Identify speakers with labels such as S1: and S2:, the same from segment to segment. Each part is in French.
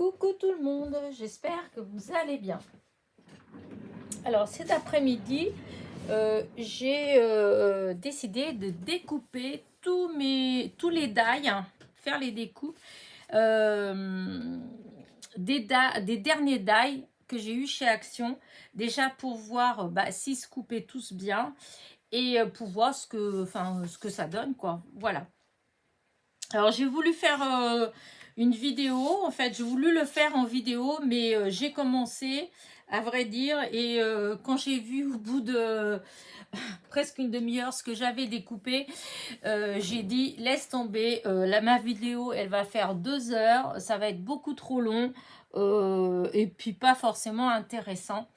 S1: Coucou tout le monde, j'espère que vous allez bien. Alors cet après-midi, j'ai décidé de découper tous les die, hein, faire les découpes des derniers die que j'ai eu chez Action, déjà pour voir s'ils se coupaient tous bien et pour voir ce que ça donne, quoi. Voilà. Alors j'ai voulu faire une vidéo, en fait j'ai voulu le faire en vidéo, mais j'ai commencé à vrai dire, et quand j'ai vu au bout de presque une demi-heure ce que j'avais découpé, j'ai dit laisse tomber, ma vidéo elle va faire 2 heures, ça va être beaucoup trop long et puis pas forcément intéressant.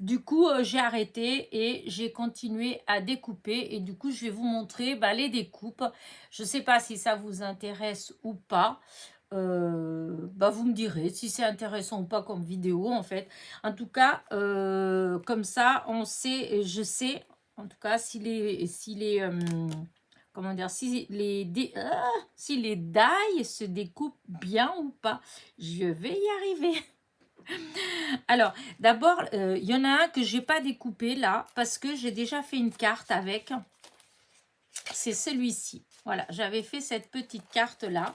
S1: Du coup, j'ai arrêté et j'ai continué à découper. Et du coup, je vais vous montrer les découpes. Je ne sais pas si ça vous intéresse ou pas. Vous me direz si c'est intéressant ou pas comme vidéo, en fait. En tout cas, comme ça, on sait, je sais, en tout cas, comment dire, si les die se découpent bien ou pas. Je vais y arriver. Alors, d'abord, il y en a un que j'ai pas découpé là, parce que j'ai déjà fait une carte avec. C'est celui-ci. Voilà, j'avais fait cette petite carte-là.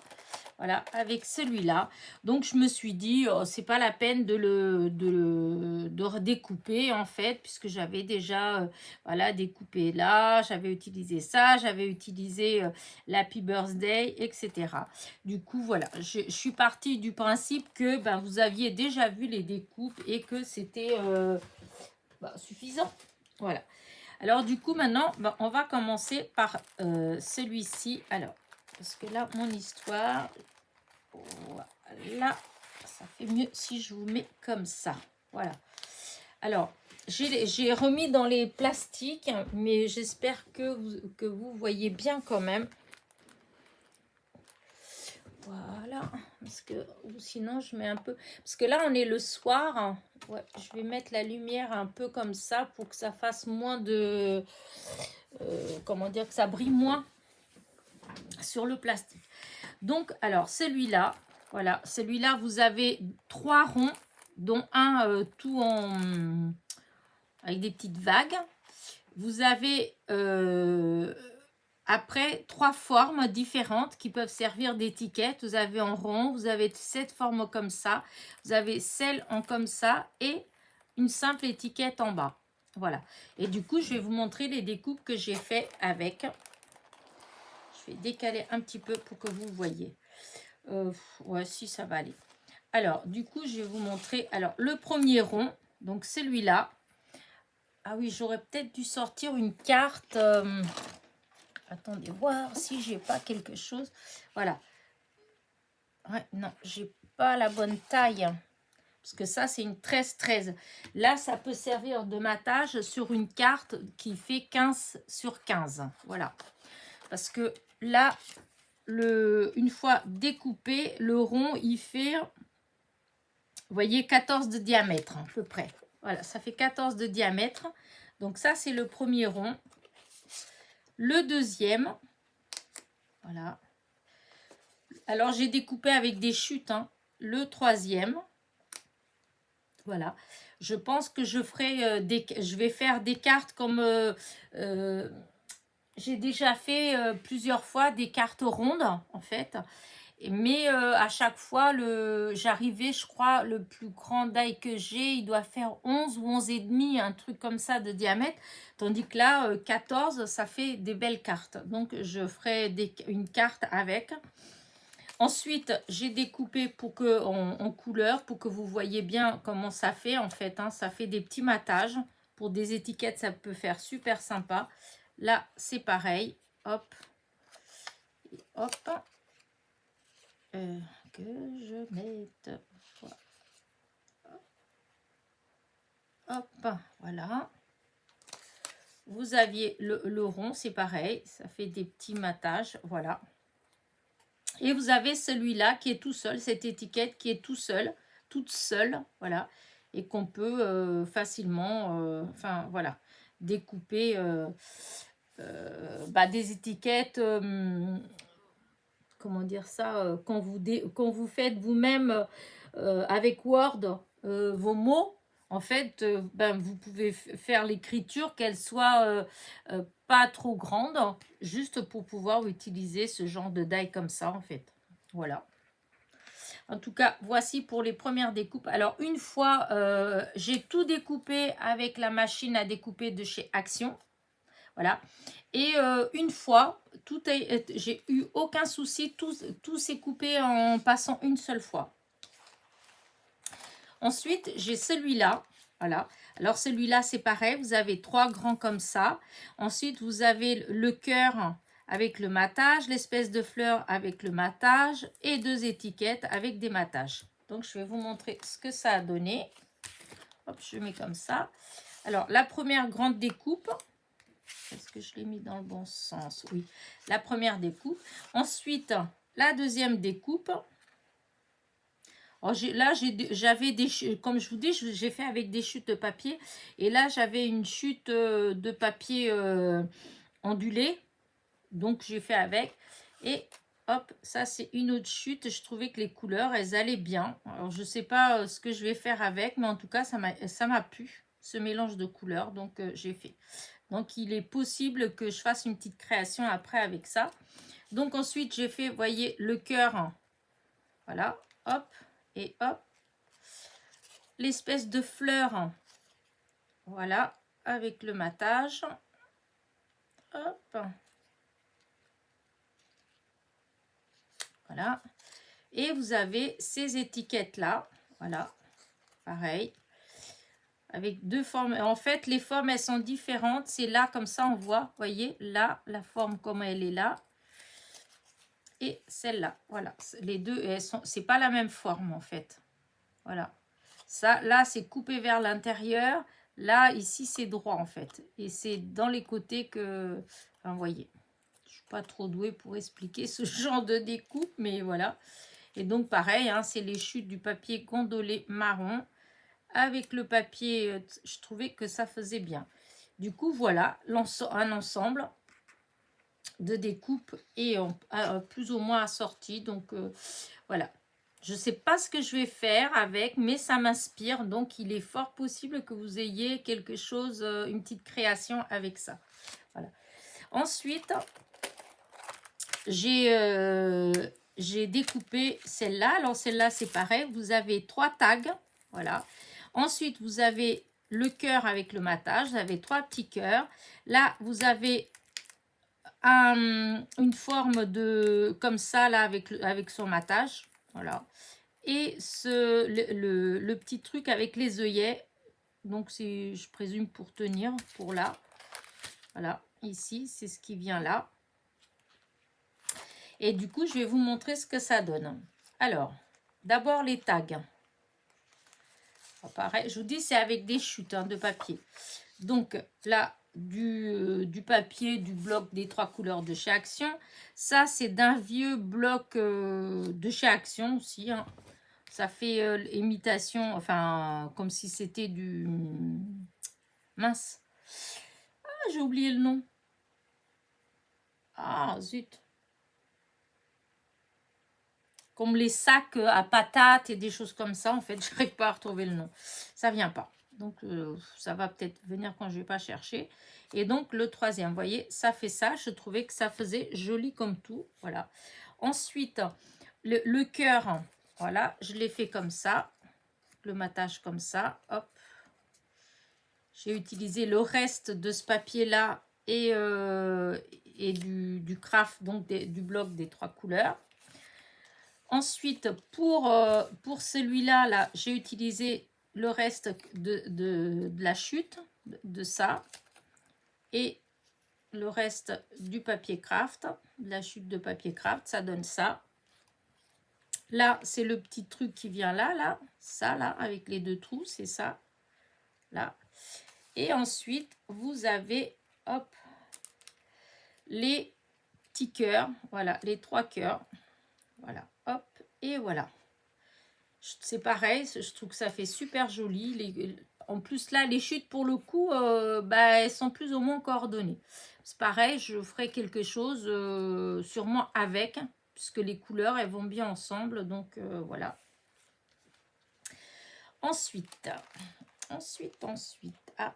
S1: Voilà, avec celui-là. Donc, je me suis dit, oh, c'est pas la peine de redécouper, en fait, puisque j'avais déjà voilà, découpé là. J'avais utilisé ça, j'avais utilisé l'Happy Birthday, etc. Du coup, voilà, je suis partie du principe que vous aviez déjà vu les découpes et que c'était suffisant. Voilà. Alors, du coup, maintenant, on va commencer par celui-ci. Alors, parce que là, mon histoire, voilà, ça fait mieux si je vous mets comme ça. Voilà. Alors, j'ai remis dans les plastiques, mais j'espère que vous voyez bien quand même. Voilà, parce que ou sinon je mets un peu, parce que là on est le soir. Ouais, je vais mettre la lumière un peu comme ça pour que ça fasse moins de, comment dire, que ça brille moins sur le plastique. Donc, alors celui-là, voilà, celui-là vous avez 3 ronds, dont un tout en avec des petites vagues. Vous avez après 3 formes différentes qui peuvent servir d'étiquette. Vous avez en rond, vous avez cette forme comme ça, vous avez celle en comme ça et une simple étiquette en bas. Voilà. Et du coup, je vais vous montrer les découpes que j'ai fait avec. Je vais décaler un petit peu pour que vous voyez. Ouais, si ça va aller. Alors, du coup, je vais vous montrer. Alors, le premier rond, donc celui-là. Ah oui, j'aurais peut-être dû sortir une carte. Attendez, voir si j'ai pas quelque chose. Voilà. Ouais, non, j'ai pas la bonne taille. Parce que ça, c'est une 13-13. Là, ça peut servir de matage sur une carte qui fait 15 sur 15. Voilà. Parce que là, une fois découpé, le rond, il fait, vous voyez, 14 de diamètre à peu près. Voilà, ça fait 14 de diamètre. Donc ça, c'est le premier rond. Le deuxième, voilà. Alors, j'ai découpé avec des chutes, hein. Le troisième, voilà. Je pense que je ferai je vais faire des cartes comme j'ai déjà fait plusieurs fois des cartes rondes, en fait. Mais à chaque fois, j'arrivais, je crois, le plus grand die que j'ai, il doit faire 11 ou 11 et demi, un truc comme ça de diamètre. Tandis que là, 14, ça fait des belles cartes. Donc, je ferai une carte avec. Ensuite, j'ai découpé pour que, en couleur pour que vous voyez bien comment ça fait, en fait. Hein, ça fait des petits matages. Pour des étiquettes, ça peut faire super sympa. Là, c'est pareil. Hop. Et hop. Que je mette. Hop, voilà. Vous aviez le rond, c'est pareil. Ça fait des petits matages, voilà. Et vous avez celui-là qui est tout seul, cette étiquette qui est tout seul, toute seule, voilà. Et qu'on peut facilement, enfin, voilà, découper des étiquettes, comment dire ça, quand vous faites vous-même avec Word vos mots, en fait, ben, vous pouvez faire l'écriture, qu'elle soit pas trop grande, juste pour pouvoir utiliser ce genre de die comme ça, en fait. Voilà. En tout cas, voici pour les premières découpes. Alors, une fois, j'ai tout découpé avec la machine à découper de chez Action. Voilà. Et une fois, j'ai eu aucun souci, tout s'est coupé en passant une seule fois. Ensuite, j'ai celui-là. Voilà. Alors, celui-là, c'est pareil. Vous avez 3 grands comme ça. Ensuite, vous avez le cœur avec le matage, l'espèce de fleur avec le matage et 2 étiquettes avec des matages. Donc, je vais vous montrer ce que ça a donné. Hop, je mets comme ça. Alors, la première grande découpe. Est-ce que je l'ai mis dans le bon sens? Oui. La première découpe. Ensuite, la deuxième découpe. Là, j'avais des chutes, comme je vous dis, j'ai fait avec des chutes de papier. Et là, j'avais une chute de papier ondulé. Donc, j'ai fait avec. Et hop, ça, c'est une autre chute. Je trouvais que les couleurs, elles allaient bien. Alors, je ne sais pas ce que je vais faire avec, mais en tout cas, ça m'a plu, ce mélange de couleurs. Donc, j'ai fait. Donc, il est possible que je fasse une petite création après avec ça. Donc, ensuite, j'ai fait, vous voyez, le cœur. Voilà, hop. Et hop, l'espèce de fleur, voilà, avec le matage, hop, voilà, et vous avez ces étiquettes là, voilà, pareil, avec 2 formes. En fait, les formes, elles sont différentes, c'est là, comme ça, on voit, vous voyez, là, la forme comme elle est là, et celle-là, voilà, les deux, c'est pas la même forme, en fait, voilà. Ça, là, c'est coupé vers l'intérieur. Là, ici, c'est droit, en fait. Et c'est dans les côtés que... Enfin, vous voyez, je ne suis pas trop douée pour expliquer ce genre de découpe, mais voilà. Et donc, pareil, hein, c'est les chutes du papier gondolé marron. Avec le papier, je trouvais que ça faisait bien. Du coup, voilà, un ensemble de découpes et plus ou moins assorti. Donc, voilà. Je ne sais pas ce que je vais faire avec, mais ça m'inspire. Donc, il est fort possible que vous ayez quelque chose, une petite création avec ça. Voilà. Ensuite, j'ai découpé celle-là. Alors, celle-là, c'est pareil. Vous avez 3 tags. Voilà. Ensuite, vous avez le cœur avec le matage. Vous avez 3 petits cœurs. Là, vous avez une forme de comme ça, là, avec son matage. Voilà. Et le petit truc avec les œillets, donc c'est, je présume, pour tenir, pour là. Voilà, ici, c'est ce qui vient là. Et du coup, je vais vous montrer ce que ça donne. Alors, d'abord les tags. Pareil, je vous dis, c'est avec des chutes de papier. Donc là, du papier, du bloc des 3 couleurs de chez Action. Ça, c'est d'un vieux bloc de chez Action aussi, hein. Ça fait imitation, enfin, comme si c'était du... Mince. Ah, j'ai oublié le nom. Ah, zut. Comme les sacs à patates et des choses comme ça, en fait, je n'arrive pas à retrouver le nom. Ça vient pas. Donc, ça va peut-être venir quand je vais pas chercher. Et donc, le troisième, vous voyez, ça fait ça. Je trouvais que ça faisait joli comme tout. Voilà. Ensuite, le cœur, voilà, je l'ai fait comme ça. Le matage comme ça. Hop. J'ai utilisé le reste de ce papier-là et du craft, donc du bloc des 3 couleurs. Ensuite, pour celui-là, là, j'ai utilisé le reste de la chute, de ça, et le reste du papier craft, de la chute de papier craft, ça donne ça. Là, c'est le petit truc qui vient là, là, ça, là, avec les 2 trous, c'est ça, là. Et ensuite, vous avez, hop, les petits cœurs, voilà, les 3 cœurs, voilà, hop, et voilà. C'est pareil, je trouve que ça fait super joli. En plus, là, les chutes, pour le coup, bah, elles sont plus ou moins coordonnées. C'est pareil, je ferai quelque chose sûrement avec, puisque les couleurs, elles vont bien ensemble, donc voilà. Ensuite, ah,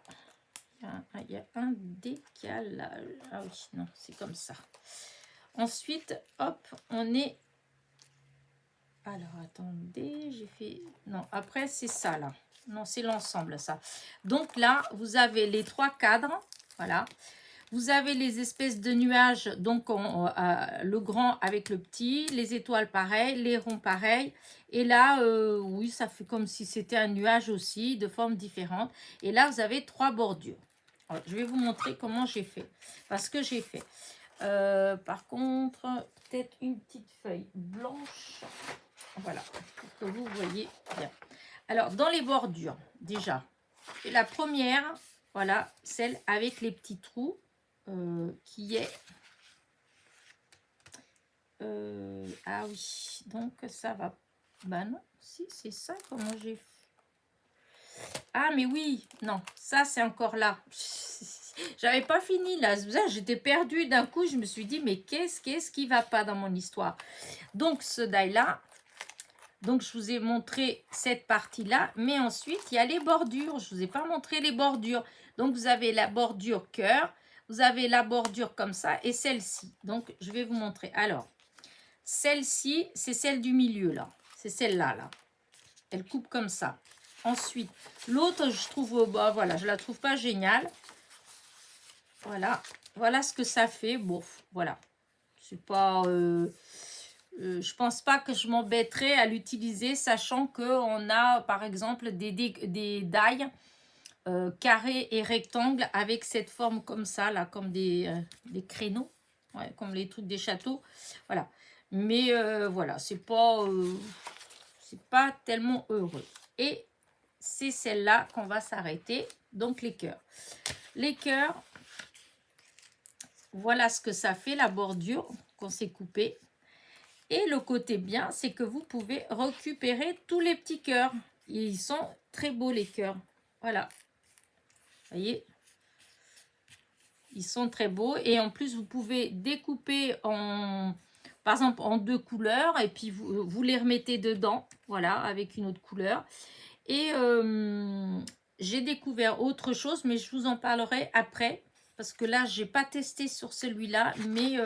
S1: il y a un décalage. Ah oui, non, c'est comme ça. Ensuite, hop, on est... Alors, attendez, j'ai fait... Non, après, c'est ça, là. Non, c'est l'ensemble, ça. Donc là, vous avez les 3 cadres, voilà. Vous avez les espèces de nuages, donc le grand avec le petit, les étoiles pareil, les ronds pareil. Et là, oui, ça fait comme si c'était un nuage aussi, de formes différentes. Et là, vous avez 3 bordures. Alors, je vais vous montrer comment j'ai fait. Parce que j'ai fait. Par contre, peut-être une petite feuille blanche. Voilà, pour que vous voyez bien. Alors, dans les bordures, déjà, la première, voilà, celle avec les petits trous, qui est... ah oui, donc ça va... Bah non, si, c'est ça, comment j'ai fait. Ah, mais oui, non, ça, c'est encore là. J'avais pas fini, là. J'étais perdue d'un coup. Je me suis dit, mais qu'est-ce qui va pas dans mon histoire? Donc, ce die-là, donc, je vous ai montré cette partie-là, mais ensuite, il y a les bordures. Je ne vous ai pas montré les bordures. Donc, vous avez la bordure cœur, vous avez la bordure comme ça et celle-ci. Donc, je vais vous montrer. Alors, celle-ci, c'est celle du milieu, là. C'est celle-là, là. Elle coupe comme ça. Ensuite, l'autre, je trouve, bah, voilà, je la trouve pas géniale. Voilà. Voilà ce que ça fait. Bon, voilà. C'est pas... je pense pas que je m'embêterai à l'utiliser, sachant qu'on a par exemple des die carrés et rectangles avec cette forme comme ça, là, comme des créneaux, ouais, comme les trucs des châteaux. Voilà. Mais voilà, c'est pas tellement heureux. Et c'est celle-là qu'on va s'arrêter. Donc les cœurs. Les cœurs, voilà ce que ça fait, la bordure qu'on s'est coupée. Et le côté bien, c'est que vous pouvez récupérer tous les petits cœurs. Ils sont très beaux, les cœurs. Voilà. Vous voyez? Ils sont très beaux. Et en plus, vous pouvez découper par exemple, en 2 couleurs. Et puis, vous les remettez dedans. Voilà, avec une autre couleur. Et j'ai découvert autre chose, mais je vous en parlerai après. Parce que là, je n'ai pas testé sur celui-là, mais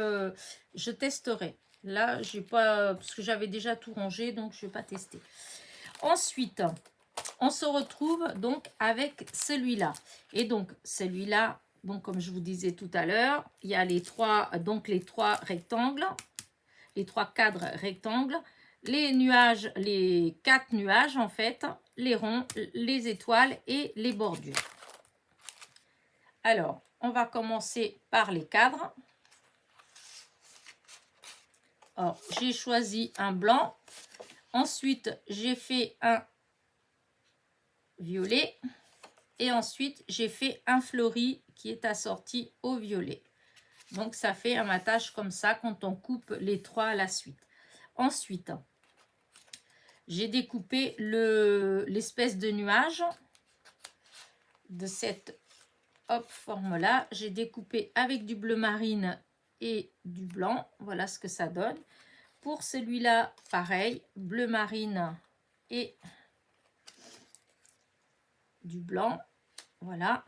S1: je testerai. Là, j'ai pas, parce que j'avais déjà tout rangé, donc je ne vais pas tester. Ensuite, on se retrouve donc avec celui-là. Et donc, celui-là, donc comme je vous disais tout à l'heure, il y a les 3 rectangles, les 3 cadres rectangles, les nuages, les 4 nuages en fait, les ronds, les étoiles et les bordures. Alors, on va commencer par les cadres. Alors, j'ai choisi un blanc. Ensuite, j'ai fait un violet. Et ensuite, j'ai fait un fleuri qui est assorti au violet. Donc, ça fait un matage comme ça quand on coupe les 3 à la suite. Ensuite, j'ai découpé l'espèce de nuage de cette forme-là. J'ai découpé avec du bleu marine et du blanc. Voilà ce que ça donne. Pour celui-là, pareil, bleu marine et du blanc. Voilà.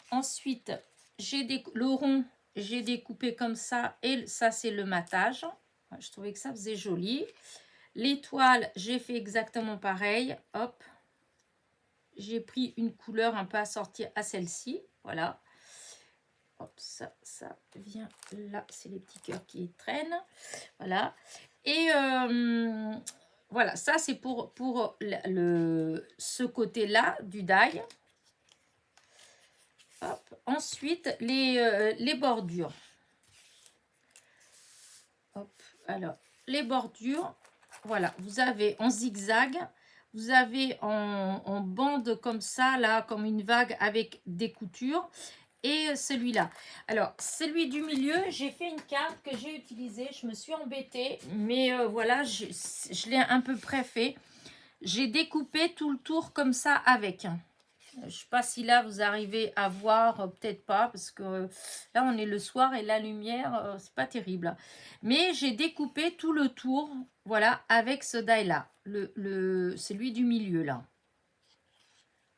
S1: Ensuite, le rond, j'ai découpé comme ça. Et ça, c'est le matage. Je trouvais que ça faisait joli. L'étoile, j'ai fait exactement pareil. Hop. J'ai pris une couleur un peu assortie à celle-ci. Voilà. Hop, ça vient là. C'est les petits cœurs qui traînent. Voilà. Et voilà, ça c'est pour ce côté-là du die. Hop. Ensuite, les bordures. Hop. Alors, les bordures, voilà, vous avez en zigzag, vous avez en bande comme ça, là, comme une vague avec des coutures. Et celui-là. Alors, celui du milieu, j'ai fait une carte que j'ai utilisée. Je me suis embêtée, mais voilà, je l'ai un peu près fait. J'ai découpé tout le tour comme ça avec. Je ne sais pas si là, vous arrivez à voir, peut-être pas, parce que là, on est le soir et la lumière, c'est pas terrible. Mais j'ai découpé tout le tour, voilà, avec ce die-là, celui du milieu, là.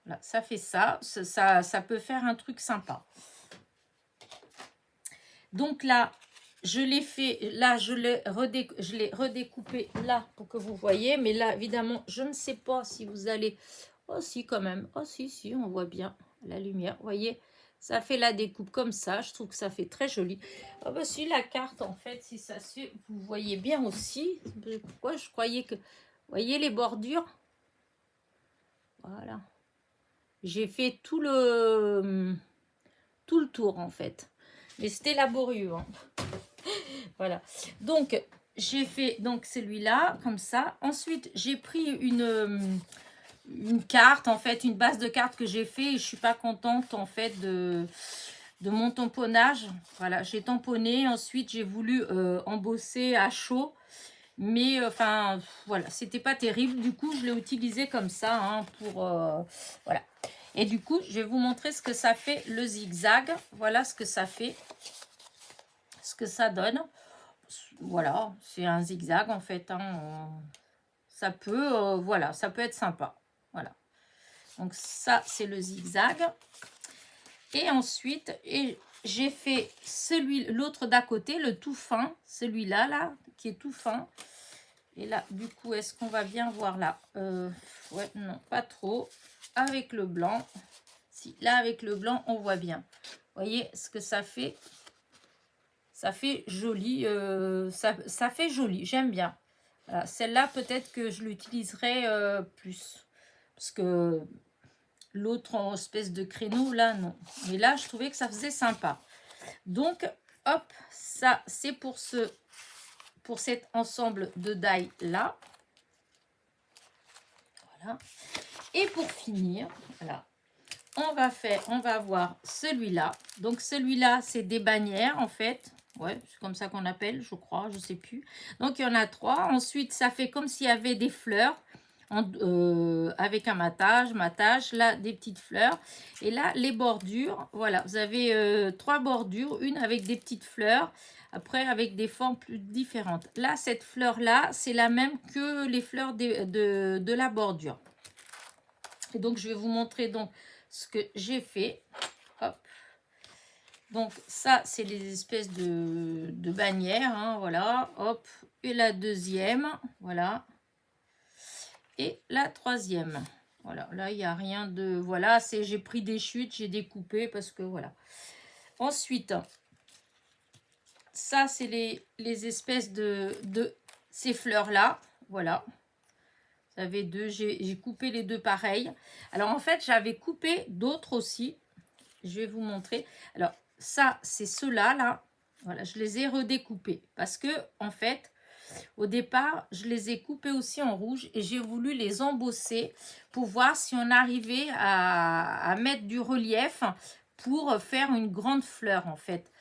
S1: Voilà, ça fait ça. Ça peut faire un truc sympa. Donc là, je l'ai fait, là, je l'ai redécoupé là pour que vous voyez. Mais là, évidemment, je ne sais pas si vous allez... Oh si, quand même. Oh si, si, on voit bien la lumière. Vous voyez, ça fait la découpe comme ça. Je trouve que ça fait très joli. Oh bah si, la carte, en fait, si ça se fait, vous voyez bien aussi. Pourquoi je croyais que... Vous voyez les bordures? Voilà. J'ai fait tout le tour, en fait. Mais c'était laborieux, hein. Voilà. Donc, j'ai fait donc celui-là, comme ça. Ensuite, j'ai pris une carte, en fait, une base de cartes que j'ai fait. Et je suis pas contente, en fait, de mon tamponnage. Voilà, j'ai tamponné. Ensuite, j'ai voulu embosser à chaud. Mais, enfin, voilà, c'était pas terrible. Du coup, je l'ai utilisé comme ça, hein, pour... voilà. Et du coup, je vais vous montrer ce que ça fait, le zigzag. Voilà ce que ça fait. Ce que ça donne. Voilà, c'est un zigzag en fait, hein. Ça peut, voilà, ça peut être sympa. Voilà. Donc ça, c'est le zigzag. Et ensuite, j'ai fait l'autre d'à côté, le tout fin, celui-là, là, qui est tout fin. Et là, du coup, est-ce qu'on va bien voir là? Ouais, non, pas trop. Avec le blanc. Si, là, avec le blanc, on voit bien. Vous voyez ce que ça fait? Ça fait joli, ça fait joli, j'aime bien. Voilà, celle-là, peut-être que je l'utiliserai plus. Parce que l'autre en espèce de créneau, là, non. Mais là, je trouvais que ça faisait sympa. Donc, hop, ça, c'est pour cet ensemble de die là. Voilà. Et pour finir, voilà, on va voir celui-là. Donc, celui-là, c'est des bannières, en fait. Ouais, c'est comme ça qu'on appelle, je crois, je sais plus. Donc, il y en a 3. Ensuite, ça fait comme s'il y avait des fleurs avec un matage, là, des petites fleurs. Et là, les bordures, voilà, vous avez 3 bordures, une avec des petites fleurs, après avec des formes plus différentes. Là, cette fleur-là, c'est la même que les fleurs de la bordure. Et donc, je vais vous montrer donc ce que j'ai fait. Hop. Donc, ça, c'est les espèces de bannières, hein, voilà, hop. Et la deuxième, voilà. Et la troisième. Voilà, là, il n'y a rien de... Voilà, j'ai pris des chutes, j'ai découpé parce que, voilà. Ensuite, ça, c'est les espèces de ces fleurs-là, voilà. Vous avez deux, j'ai coupé les deux pareils. Alors, en fait, j'avais coupé d'autres aussi. Je vais vous montrer. Alors, ça, c'est ceux-là, là. Voilà, je les ai redécoupés. Parce que, en fait, au départ, je les ai coupés aussi en rouge. Et j'ai voulu les embosser pour voir si on arrivait à mettre du relief pour faire une grande fleur, en fait.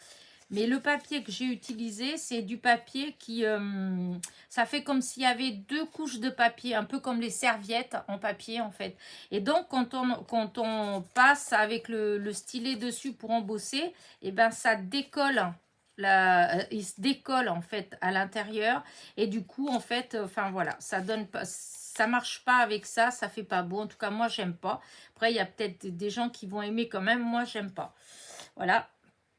S1: Mais le papier que j'ai utilisé, c'est du papier qui... ça fait comme s'il y avait 2 couches de papier, un peu comme les serviettes en papier, en fait. Et donc, quand on passe avec le stylet dessus pour embosser, et ben ça décolle. Il se décolle, en fait, à l'intérieur. Et du coup, en fait, enfin, voilà, ça donne pas... Ça marche pas avec ça, ça fait pas beau. En tout cas, moi, j'aime pas. Après, il y a peut-être des gens qui vont aimer quand même. Moi, j'aime pas. Voilà.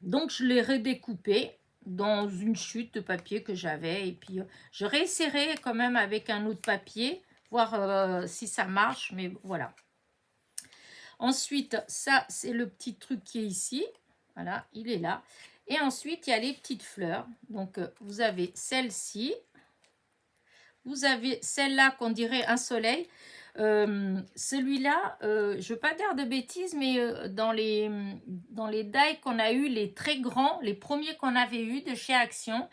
S1: Donc, je l'ai redécoupé dans une chute de papier que j'avais. Et puis, je réessayerai quand même avec un autre papier, voir si ça marche. Mais voilà. Ensuite, ça, c'est le petit truc qui est ici. Voilà, il est là. Et ensuite, il y a les petites fleurs. Donc, vous avez celle-ci. Vous avez celle-là qu'on dirait un soleil. Celui-là, je ne veux pas dire de bêtises, mais dans les die qu'on a eu, les très grands, les premiers qu'on avait eu de chez Action,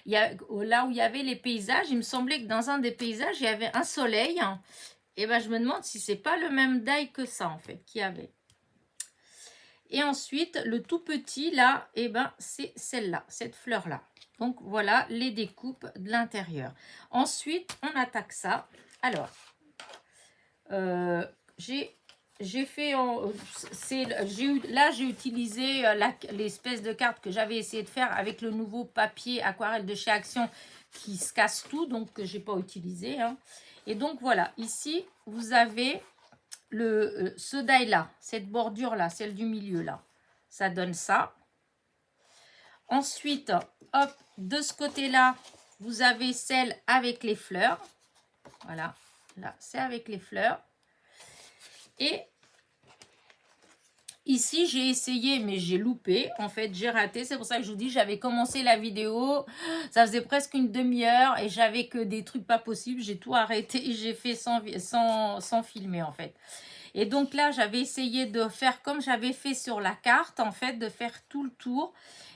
S1: là où il y avait les paysages, il me semblait que dans un des paysages, il y avait un soleil. Et ben, je me demande si c'est pas le même die que ça, en fait, qu'il y avait. Et ensuite, le tout petit, là, et ben, c'est celle-là, cette fleur-là. Donc, voilà les découpes de l'intérieur. Ensuite, on attaque ça. Alors, j'ai fait là j'ai utilisé l'espèce de carte que j'avais essayé de faire avec le nouveau papier aquarelle de chez Action qui se casse tout, donc que j'ai pas utilisé, hein. Et donc voilà, ici vous avez ce die-là, cette bordure-là, celle du milieu, là. Ça donne ça. Ensuite, hop, de ce côté-là, vous avez celle avec les fleurs. Voilà, là, c'est avec les fleurs. Et ici, j'ai essayé, mais j'ai loupé. En fait, j'ai raté. C'est pour ça que je vous dis, j'avais commencé la vidéo. Ça faisait presque une demi-heure et j'avais que des trucs pas possibles. J'ai tout arrêté et j'ai fait sans filmer, en fait. Et donc là, j'avais essayé de faire comme j'avais fait sur la carte, en fait, de faire tout le tour.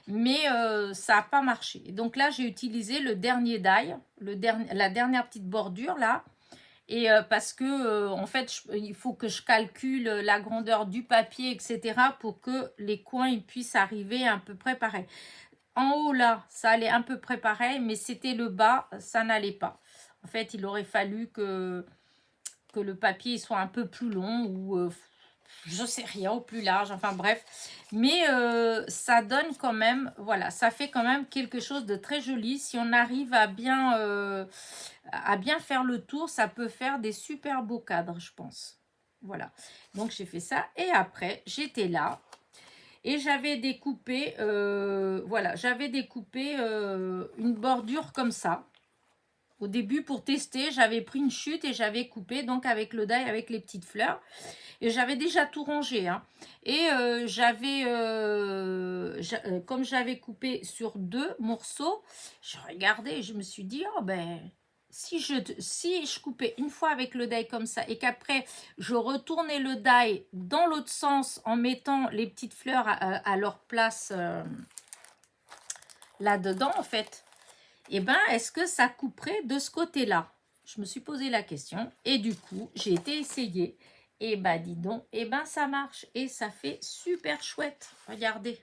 S1: Mais ça n'a pas marché. Donc là, j'ai utilisé le dernier die, la dernière petite bordure, là. Et parce que, en fait, il faut que je calcule la grandeur du papier, etc. pour que les coins ils puissent arriver à peu près pareil. En haut, là, ça allait à peu près pareil, mais c'était le bas, ça n'allait pas. En fait, il aurait fallu que le papier soit un peu plus long ou je sais rien, au plus large, enfin bref. Mais ça donne quand même, voilà, ça fait quand même quelque chose de très joli. Si on arrive à bien faire le tour, ça peut faire des super beaux cadres, je pense. Voilà, donc j'ai fait ça. Et après, j'étais là et j'avais découpé, voilà, j'avais découpé une bordure comme ça. Au début, pour tester, j'avais pris une chute et j'avais coupé donc avec le die, avec les petites fleurs. Et j'avais déjà tout rangé. Hein. Et comme j'avais coupé sur 2 morceaux, je regardais et je me suis dit, oh ben, si je coupais une fois avec le die comme ça et qu'après, je retournais le die dans l'autre sens en mettant les petites fleurs à leur place là-dedans, en fait, et ben, est-ce que ça couperait de ce côté-là? Je me suis posé la question et du coup, j'ai été essayer. Et ben, dis donc, et ben, ça marche et ça fait super chouette. Regardez.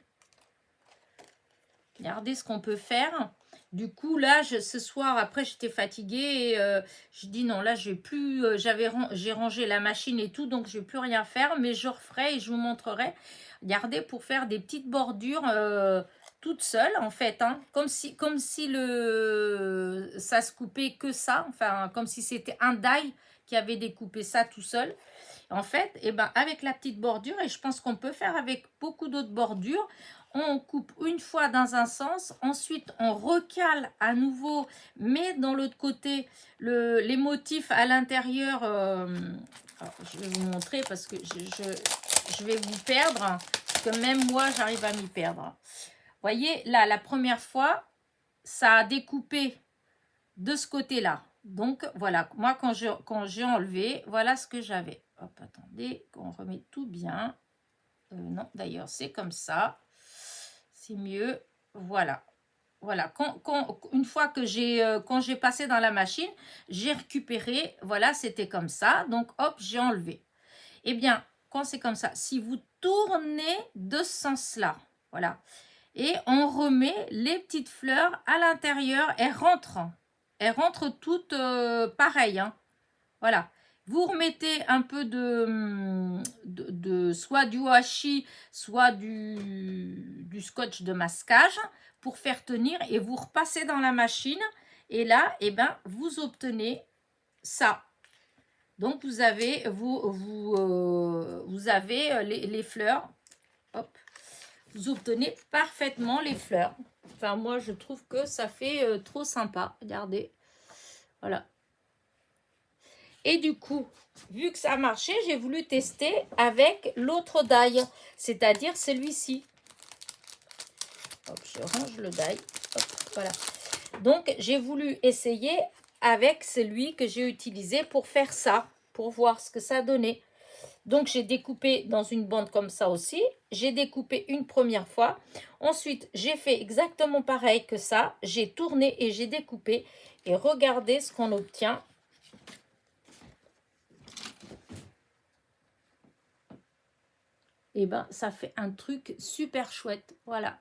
S1: Regardez ce qu'on peut faire. Du coup, là, ce soir, après, j'étais fatiguée et je dis non, là, je vais plus. J'ai rangé la machine et tout, donc je vais plus rien faire, mais je referai et je vous montrerai. Regardez, pour faire des petites bordures toutes seules, en fait, hein, comme si ça se coupait que ça, enfin, comme si c'était un die qui avait découpé ça tout seul. En fait, et ben, avec la petite bordure, et je pense qu'on peut faire avec beaucoup d'autres bordures, on coupe une fois dans un sens, ensuite on recale à nouveau, mais dans l'autre côté, les motifs à l'intérieur, je vais vous montrer parce que je vais vous perdre, parce que même moi j'arrive à m'y perdre. Vous voyez, là, la première fois, ça a découpé de ce côté-là. Donc, voilà, moi, quand j'ai enlevé, voilà ce que j'avais. Hop, attendez, qu'on remet tout bien. Non, d'ailleurs, c'est comme ça. C'est mieux. Voilà. Voilà. Une fois que quand j'ai passé dans la machine, j'ai récupéré. Voilà, c'était comme ça. Donc, hop, j'ai enlevé. Eh bien, quand c'est comme ça, si vous tournez de ce sens-là, voilà, et on remet les petites fleurs à l'intérieur, elles rentrent toutes pareilles, hein. Voilà. Vous remettez un peu soit du washi, soit du scotch de masquage pour faire tenir et vous repassez dans la machine. Et là, eh ben, vous obtenez ça. Donc, vous avez, les fleurs. Hop. Vous obtenez parfaitement les fleurs. Enfin, moi, je trouve que ça fait trop sympa. Regardez. Voilà. Et du coup, vu que ça a marché, j'ai voulu tester avec l'autre die, c'est-à-dire celui-ci. Hop, je range le die. Hop, voilà. Donc, j'ai voulu essayer avec celui que j'ai utilisé pour faire ça, pour voir ce que ça donnait. Donc, j'ai découpé dans une bande comme ça aussi. J'ai découpé une première fois. Ensuite, j'ai fait exactement pareil que ça. J'ai tourné et j'ai découpé. Et regardez ce qu'on obtient. Et ben, ça fait un truc super chouette. Voilà.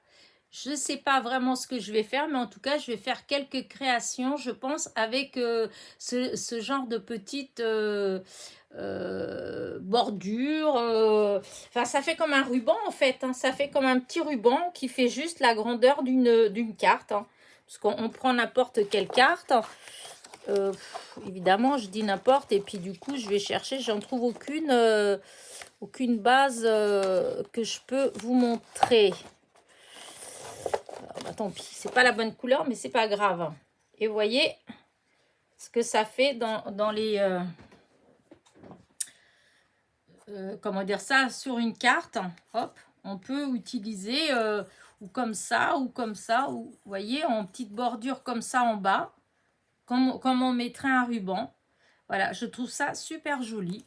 S1: Je ne sais pas vraiment ce que je vais faire, mais en tout cas, je vais faire quelques créations, je pense, avec ce genre de petites bordures. Enfin, ça fait comme un ruban, en fait. Hein. Ça fait comme un petit ruban qui fait juste la grandeur d'une carte. Hein. Parce qu'on prend n'importe quelle carte. Évidemment, je dis n'importe. Et puis du coup, je vais chercher. J'en trouve aucune base que je peux vous montrer. Alors, bah, tant pis, c'est pas la bonne couleur, mais c'est pas grave. Et vous voyez ce que ça fait dans les... comment dire ça, sur une carte. Hop, on peut utiliser ou comme ça, ou vous voyez, en petite bordure comme ça en bas, comme on mettrait un ruban. Voilà, je trouve ça super joli.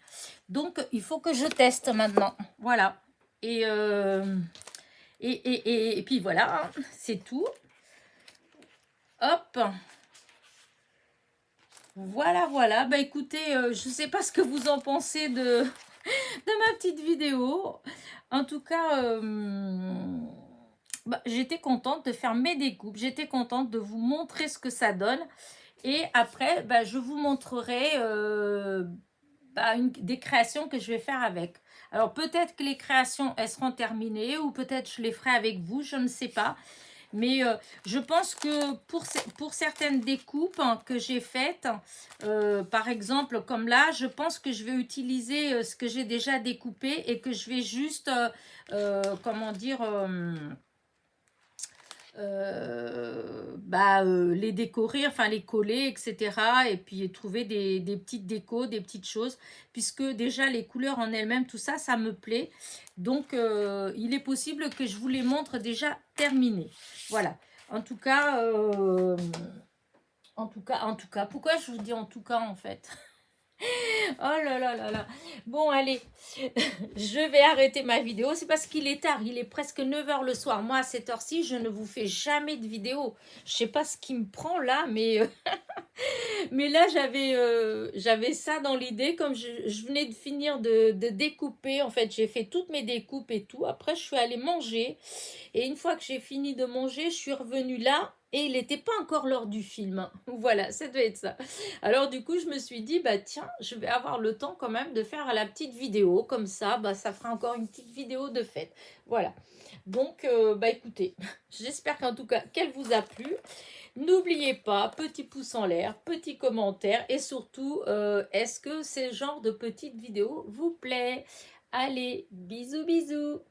S1: Donc, il faut que je teste maintenant. Voilà. Et puis voilà, hein, c'est tout. Hop. Voilà, voilà. Bah écoutez, je ne sais pas ce que vous en pensez de ma petite vidéo. En tout cas, bah, j'étais contente de faire mes découpes. J'étais contente de vous montrer ce que ça donne. Et après, bah, je vous montrerai des créations que je vais faire avec. Alors peut-être que les créations, elles seront terminées ou peut-être je les ferai avec vous, je ne sais pas. Mais je pense que pour certaines découpes que j'ai faites, par exemple comme là, je pense que je vais utiliser ce que j'ai déjà découpé et que je vais juste, comment dire... les décorer, enfin les coller, etc. Et puis trouver des petites décos, des petites choses, puisque déjà les couleurs en elles-mêmes, tout ça, ça me plaît. Donc, il est possible que je vous les montre déjà terminées. Voilà. En tout cas, pourquoi je vous dis en tout cas en fait? Oh là là là là. Bon, allez, je vais arrêter ma vidéo. C'est parce qu'il est tard. Il est presque 9 h le soir. Moi, à cette heure-ci, je ne vous fais jamais de vidéo. Je sais pas ce qui me prend là, mais, mais là, j'avais ça dans l'idée. Comme je venais de finir de découper. En fait, j'ai fait toutes mes découpes et tout. Après, je suis allée manger. Et une fois que j'ai fini de manger, je suis revenue là. Et il n'était pas encore l'heure du film. Voilà, ça devait être ça. Alors du coup, je me suis dit, bah tiens, je vais avoir le temps quand même de faire la petite vidéo. Comme ça, bah, ça fera encore une petite vidéo de fête. Voilà. Donc, bah écoutez, j'espère qu'en tout cas, qu'elle vous a plu. N'oubliez pas, petit pouce en l'air, petit commentaire. Et surtout, est-ce que ce genre de petite vidéo vous plaît? Allez, bisous, bisous.